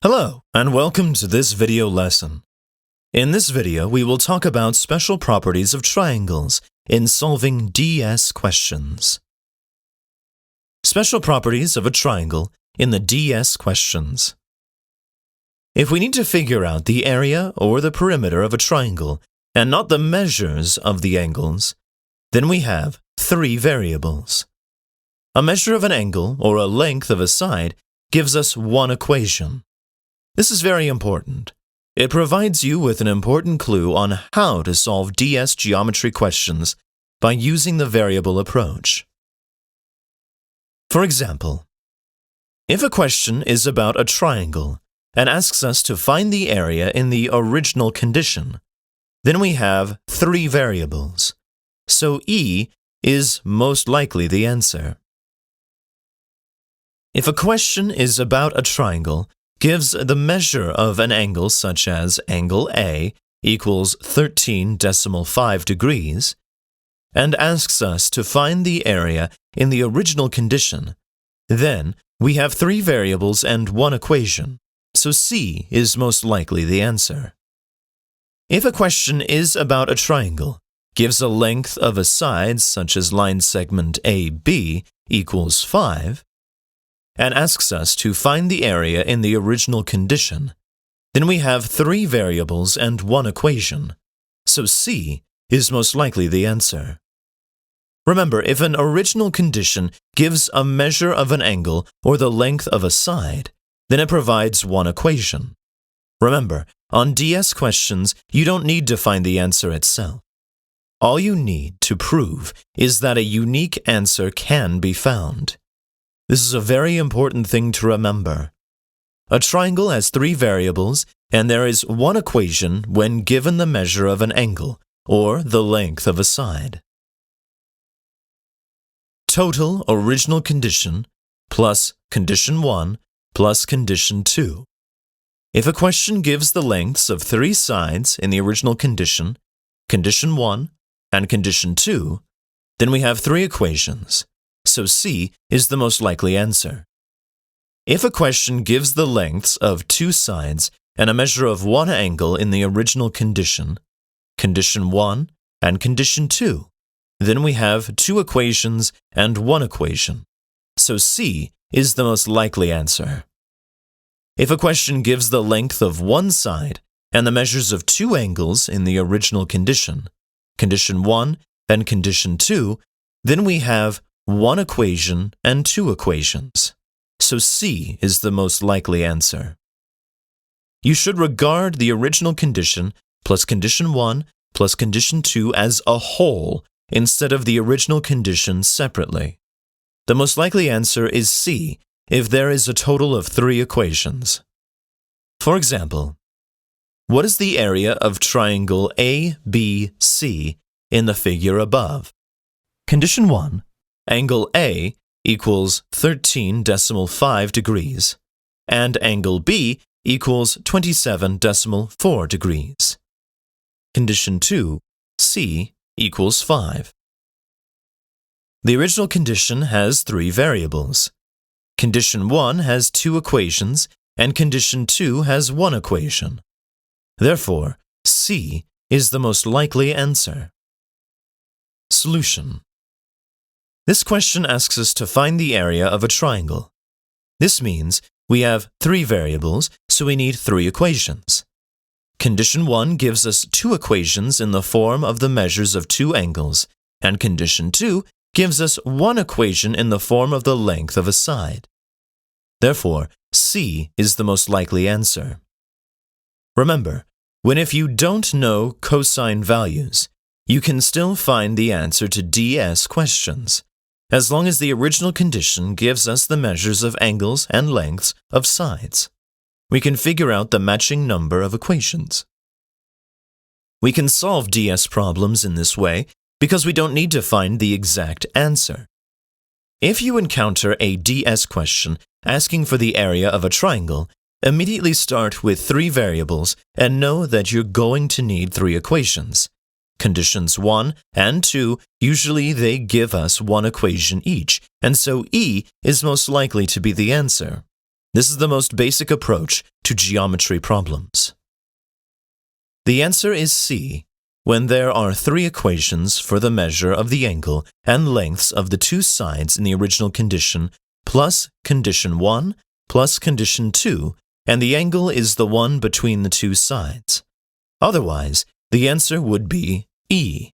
Hello, and welcome to this video lesson. In this video, we will talk about special properties of triangles in solving DS questions. Special properties of a triangle in the DS questions. If we need to figure out the area or the perimeter of a triangle and not the measures of the angles, then we have three variables. A measure of an angle or a length of a side gives us one equation. This is very important. It provides you with an important clue on how to solve DS geometry questions by using the variable approach. For example, if a question is about a triangle and asks us to find the area in the original condition, then we have three variables, so E is most likely the answer. If a question is about a triangle, gives the measure of an angle such as angle A equals 13.5 degrees, and asks us to find the area in the original condition, then we have three variables and one equation, so C is most likely the answer. If a question is about a triangle, gives a length of a side such as line segment AB equals 5, and asks us to find the area in the original condition, then we have three variables and one equation, so C is most likely the answer. Remember, if an original condition gives a measure of an angle or the length of a side, then it provides one equation. Remember, on DS questions, you don't need to find the answer itself. All you need to prove is that a unique answer can be found. This is a very important thing to remember. A triangle has three variables, and there is one equation when given the measure of an angle, or the length of a side. Total original condition plus condition 1 plus condition 2. If a question gives the lengths of three sides in the original condition, condition 1 and condition 2, then we have three equations, so C is the most likely answer. If a question gives the lengths of two sides and a measure of one angle in the original condition, condition 1 and condition 2, then we have two equations and one equation, so C is the most likely answer. If a question gives the length of one side and the measures of two angles in the original condition, condition 1 and condition 2, then we have one equation and two equations, so C is the most likely answer. You should regard the original condition plus condition 1 plus condition 2 as a whole instead of the original condition separately. The most likely answer is C if there is a total of three equations. For example, what is the area of triangle ABC in the figure above? Condition 1. Angle A equals 13.5 degrees, and angle B equals 27.4 degrees. Condition 2, C equals 5. The original condition has three variables. Condition 1 has two equations, and condition 2 has one equation. Therefore, C is the most likely answer. Solution. This question asks us to find the area of a triangle. This means we have three variables, so we need three equations. Condition 1 gives us two equations in the form of the measures of two angles, and condition 2 gives us one equation in the form of the length of a side. Therefore, C is the most likely answer. Remember, if you don't know cosine values, you can still find the answer to DS questions, as long as the original condition gives us the measures of angles and lengths of sides. We can figure out the matching number of equations. We can solve DS problems in this way because we don't need to find the exact answer. If you encounter a DS question asking for the area of a triangle, immediately start with three variables and know that you're going to need three equations. Conditions 1 and 2, usually they give us one equation each, and so E is most likely to be the answer. This is the most basic approach to geometry problems. The answer is C, when there are three equations for the measure of the angle and lengths of the two sides in the original condition plus condition 1 plus condition 2, and the angle is the one between the two sides. Otherwise, the answer would be E.